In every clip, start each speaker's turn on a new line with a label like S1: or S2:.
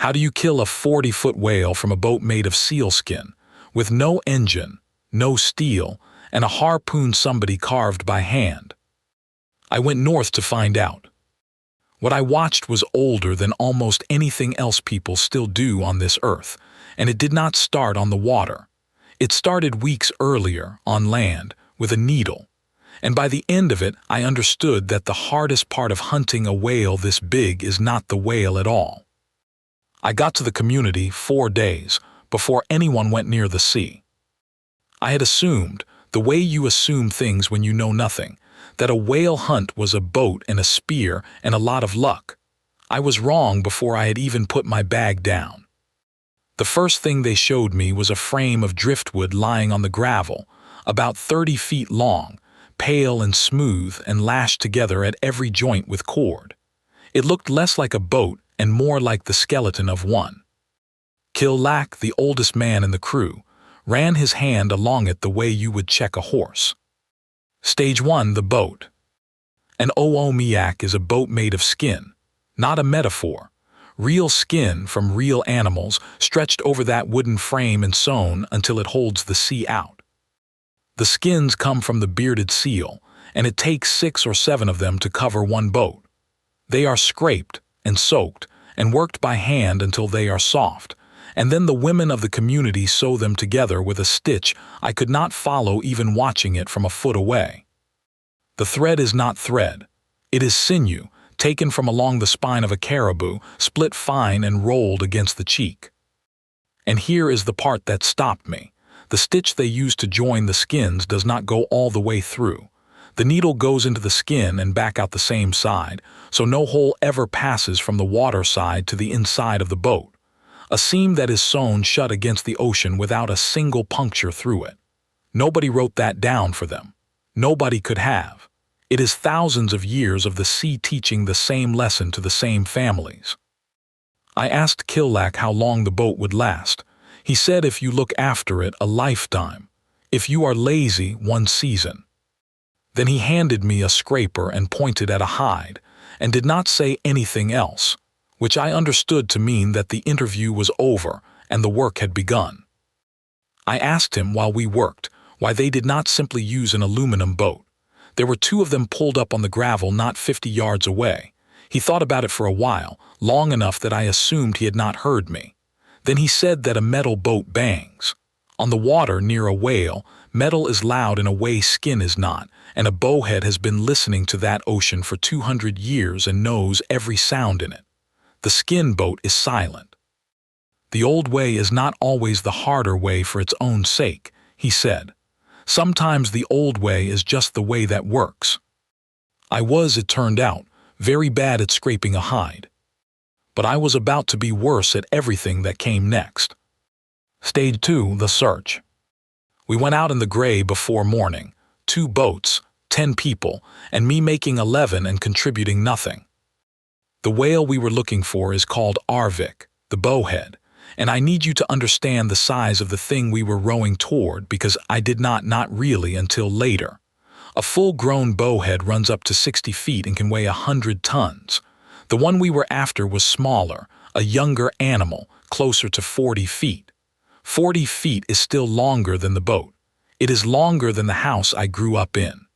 S1: How do you kill a 40-foot whale from a boat made of sealskin, with no engine, no steel, and a harpoon somebody carved by hand? I went north to find out. What I watched was older than almost anything else people still do on this earth, and it did not start on the water. It started weeks earlier, on land, with a needle. And by the end of it, I understood that the hardest part of hunting a whale this big is not the whale at all. I got to the community 4 days before anyone went near the sea. I had assumed, the way you assume things when you know nothing, that a whale hunt was a boat and a spear and a lot of luck. I was wrong before I had even put my bag down. The first thing they showed me was a frame of driftwood lying on the gravel, about 30 feet long, pale and smooth and lashed together at every joint with cord. It looked less like a boat and more like the skeleton of one. Killac, the oldest man in the crew, ran his hand along it the way you would check a horse. Stage 1, the boat. An Umiak is a boat made of skin, not a metaphor. Real skin from real animals stretched over that wooden frame and sewn until it holds the sea out. The skins come from the bearded seal, and it takes 6 or 7 of them to cover one boat. They are scraped and soaked and worked by hand until they are soft, and then the women of the community sew them together with a stitch I could not follow even watching it from a foot away. The thread is not thread. It is sinew, taken from along the spine of a caribou, split fine and rolled against the cheek. And here is the part that stopped me. The stitch they use to join the skins does not go all the way through. The needle goes into the skin and back out the same side, so no hole ever passes from the water side to the inside of the boat. A seam that is sewn shut against the ocean without a single puncture through it. Nobody wrote that down for them. Nobody could have. It is thousands of years of the sea teaching the same lesson to the same families. I asked Killac how long the boat would last. He said if you look after it, a lifetime. If you are lazy, 1 season. Then he handed me a scraper and pointed at a hide, and did not say anything else, which I understood to mean that the interview was over and the work had begun. I asked him while we worked why they did not simply use an aluminum boat. There were 2 of them pulled up on the gravel not 50 yards away. He thought about it for a while, long enough that I assumed he had not heard me. Then he said that a metal boat bangs. On the water near a whale, metal is loud in a way skin is not, and a bowhead has been listening to that ocean for 200 years and knows every sound in it. The skin boat is silent. The old way is not always the harder way for its own sake, he said. Sometimes the old way is just the way that works. I was, it turned out, very bad at scraping a hide. But I was about to be worse at everything that came next. Stage 2, the search. We went out in the gray before morning, 2 boats, 10 people, and me making 11 and contributing nothing. The whale we were looking for is called Arvik, the bowhead, and I need you to understand the size of the thing we were rowing toward because I did not really until later. A full-grown bowhead runs up to 60 feet and can weigh 100 tons. The one we were after was smaller, a younger animal, closer to 40 feet. 40 feet is still longer than the boat. It is longer than the house I grew up in.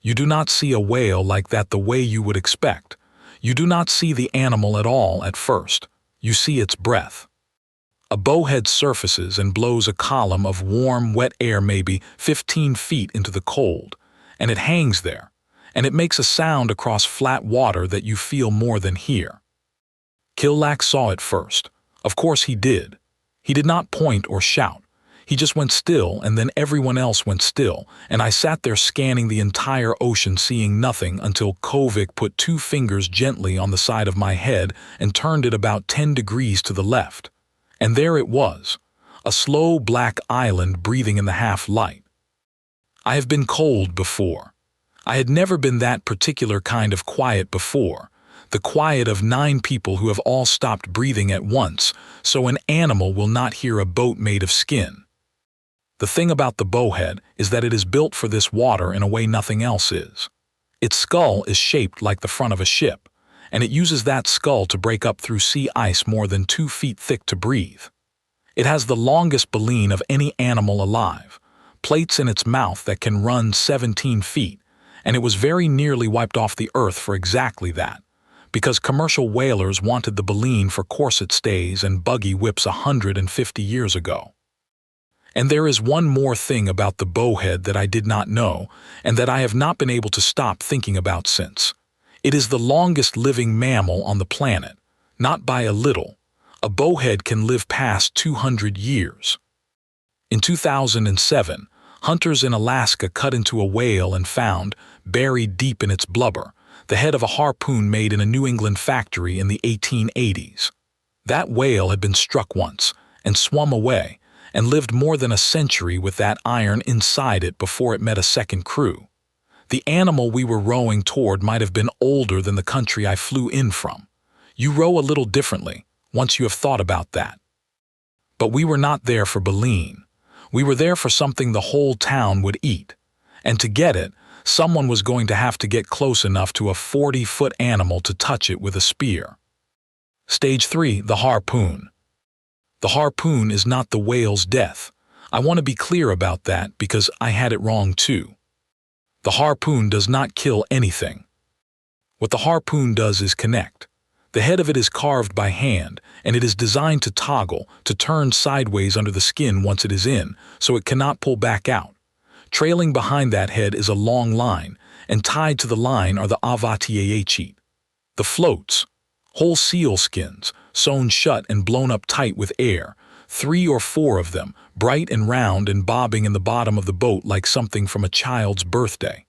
S1: You do not see a whale like that the way you would expect. You do not see the animal at all at first. You see its breath. A bowhead surfaces and blows a column of warm, wet air maybe 15 feet into the cold, and it hangs there, and it makes a sound across flat water that you feel more than hear. Killac saw it first. Of course he did. He did not point or shout. He just went still, and then everyone else went still, and I sat there scanning the entire ocean seeing nothing until Kovic put 2 fingers gently on the side of my head and turned it about 10 degrees to the left. And there it was, a slow black island breathing in the half-light. I have been cold before. I had never been that particular kind of quiet before, the quiet of 9 people who have all stopped breathing at once, so an animal will not hear a boat made of skin. The thing about the bowhead is that it is built for this water in a way nothing else is. Its skull is shaped like the front of a ship, and it uses that skull to break up through sea ice more than 2 feet thick to breathe. It has the longest baleen of any animal alive, plates in its mouth that can run 17 feet, and it was very nearly wiped off the earth for exactly that, because commercial whalers wanted the baleen for corset stays and buggy whips 150 years ago. And there is one more thing about the bowhead that I did not know, and that I have not been able to stop thinking about since. It is the longest living mammal on the planet, not by a little. A bowhead can live past 200 years. In 2007, hunters in Alaska cut into a whale and found, buried deep in its blubber, the head of a harpoon made in a New England factory in the 1880s. That whale had been struck once and swum away, and lived more than a century with that iron inside it before it met a second crew. The animal we were rowing toward might have been older than the country I flew in from. You row a little differently, once you have thought about that. But we were not there for baleen. We were there for something the whole town would eat. And to get it, someone was going to have to get close enough to a 40-foot animal to touch it with a spear. Stage 3, the harpoon. The harpoon is not the whale's death. I want to be clear about that because I had it wrong too. The harpoon does not kill anything. What the harpoon does is connect. The head of it is carved by hand, and it is designed to toggle, to turn sideways under the skin once it is in, so it cannot pull back out. Trailing behind that head is a long line, and tied to the line are the outweighs, the floats, whole seal skins, sewn shut and blown up tight with air, 3 or 4 of them, bright and round and bobbing in the bottom of the boat like something from a child's birthday.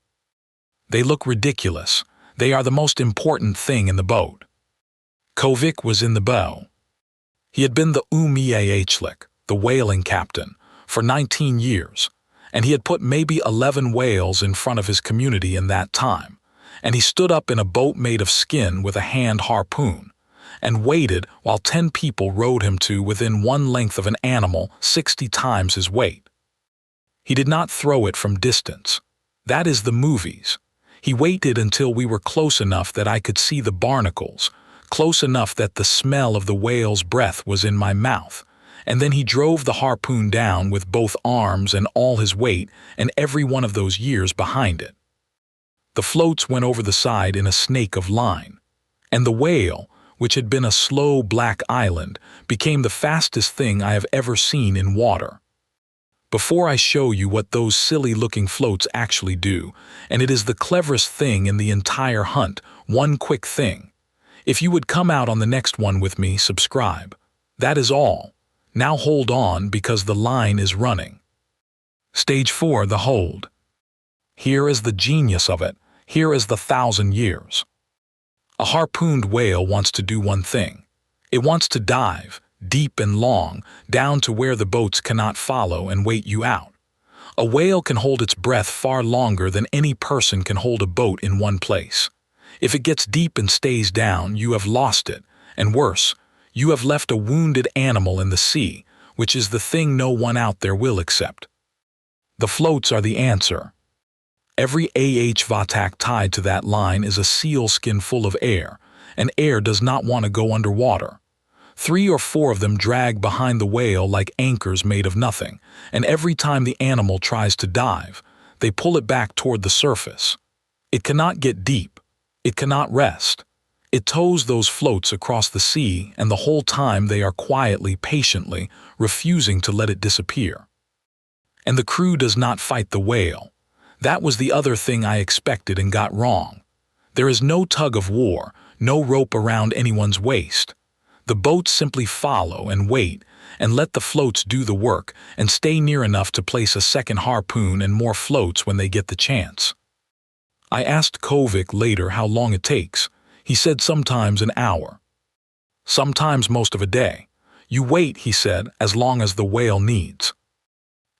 S1: They look ridiculous. They are the most important thing in the boat. Kovic was in the bow. He had been the Umiak, the whaling captain, for 19 years, and he had put maybe 11 whales in front of his community in that time, and he stood up in a boat made of skin with a hand harpoon, and waited while 10 people rowed him to within one length of an animal 60 times his weight. He did not throw it from distance. That is the movies. He waited until we were close enough that I could see the barnacles, close enough that the smell of the whale's breath was in my mouth, and then he drove the harpoon down with both arms and all his weight and every one of those years behind it. The floats went over the side in a snake of line, and the whale, which had been a slow black island, became the fastest thing I have ever seen in water. Before I show you what those silly-looking floats actually do, and it is the cleverest thing in the entire hunt, one quick thing. If you would come out on the next one with me, subscribe. That is all. Now hold on because the line is running. Stage 4, the hold. Here is the genius of it. Here is the 1,000 years. A harpooned whale wants to do one thing. It wants to dive, deep and long, down to where the boats cannot follow and wait you out. A whale can hold its breath far longer than any person can hold a boat in one place. If it gets deep and stays down, you have lost it, and worse, you have left a wounded animal in the sea, which is the thing no one out there will accept. The floats are the answer. Every Maktaaq tied to that line is a sealskin full of air, and air does not want to go underwater. 3 or 4 of them drag behind the whale like anchors made of nothing, and every time the animal tries to dive, they pull it back toward the surface. It cannot get deep. It cannot rest. It tows those floats across the sea, and the whole time they are quietly, patiently, refusing to let it disappear. And the crew does not fight the whale. That was the other thing I expected and got wrong. There is no tug of war, no rope around anyone's waist. The boats simply follow and wait, and let the floats do the work, and stay near enough to place a second harpoon and more floats when they get the chance. I asked Kovic later how long it takes. He said sometimes an hour. Sometimes most of a day. You wait, he said, as long as the whale needs.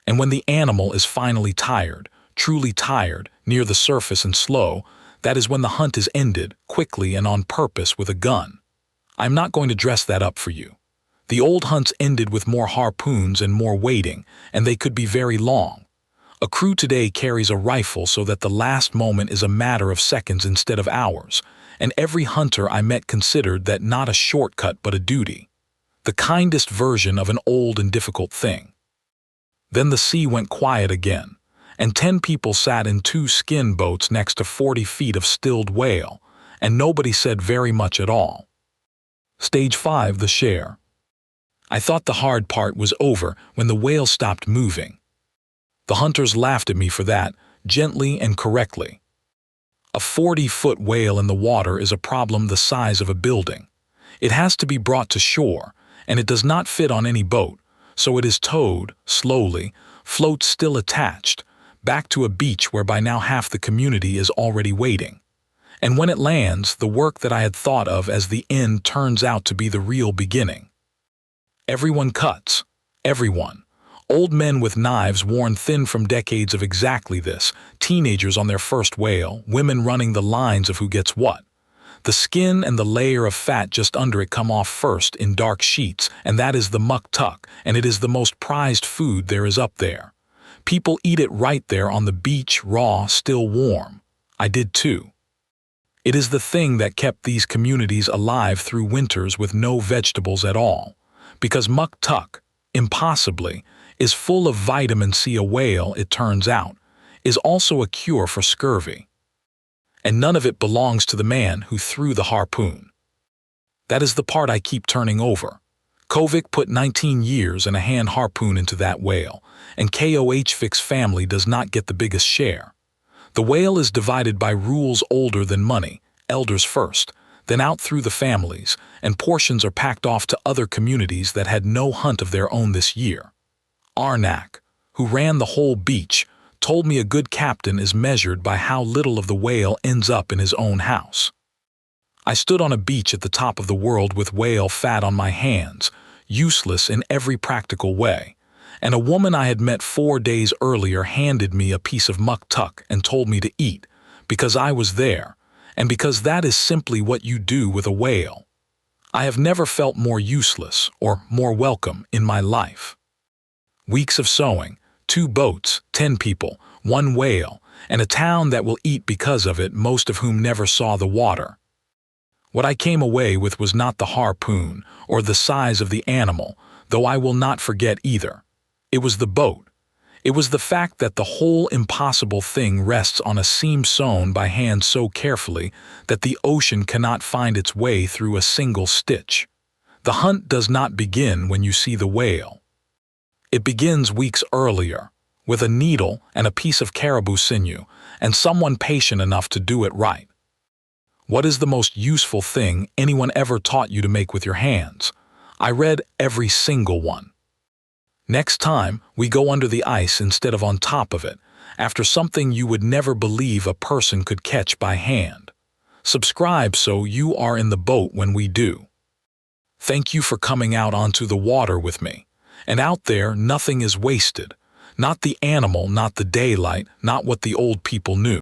S1: And when the animal is finally tired, truly tired, near the surface and slow, that is when the hunt is ended, quickly and on purpose with a gun. I'm not going to dress that up for you. The old hunts ended with more harpoons and more waiting, and they could be very long. A crew today carries a rifle so that the last moment is a matter of seconds instead of hours, and every hunter I met considered that not a shortcut but a duty, the kindest version of an old and difficult thing. Then the sea went quiet again, and 10 people sat in 2 skin boats next to 40 feet of stilled whale, and nobody said very much at all. Stage 5, the share. I thought the hard part was over when the whale stopped moving. The hunters laughed at me for that, gently and correctly. A 40-foot whale in the water is a problem the size of a building. It has to be brought to shore, and it does not fit on any boat, so it is towed, slowly, floats still attached, back to a beach where by now half the community is already waiting. And when it lands, the work that I had thought of as the end turns out to be the real beginning. Everyone cuts. Everyone. Old men with knives worn thin from decades of exactly this, teenagers on their first whale, women running the lines of who gets what. The skin and the layer of fat just under it come off first in dark sheets, and that is the Maktaaq, and it is the most prized food there is up there. People eat it right there on the beach, raw, still warm. I did too. It is the thing that kept these communities alive through winters with no vegetables at all, because Maktaaq, impossibly, is full of vitamin C. A whale, it turns out, is also a cure for scurvy. And none of it belongs to the man who threw the harpoon. That is the part I keep turning over. Kovic put 19 years and a hand harpoon into that whale, and Kohvik's family does not get the biggest share. The whale is divided by rules older than money, elders first, then out through the families, and portions are packed off to other communities that had no hunt of their own this year. Arnak, who ran the whole beach, told me a good captain is measured by how little of the whale ends up in his own house. I stood on a beach at the top of the world with whale fat on my hands, useless in every practical way, and a woman I had met 4 days earlier handed me a piece of Maktaaq and told me to eat, because I was there, and because that is simply what you do with a whale. I have never felt more useless or more welcome in my life. Weeks of sowing, 2 boats, 10 people, 1 whale, and a town that will eat because of it, most of whom never saw the water. What I came away with was not the harpoon or the size of the animal, though I will not forget either. It was the boat. It was the fact that the whole impossible thing rests on a seam sewn by hand so carefully that the ocean cannot find its way through a single stitch. The hunt does not begin when you see the whale. It begins weeks earlier, with a needle and a piece of caribou sinew, and someone patient enough to do it right. What is the most useful thing anyone ever taught you to make with your hands? I read every single one. Next time, we go under the ice instead of on top of it, after something you would never believe a person could catch by hand. Subscribe so you are in the boat when we do. Thank you for coming out onto the water with me. And out there, nothing is wasted. Not the animal, not the daylight, not what the old people knew.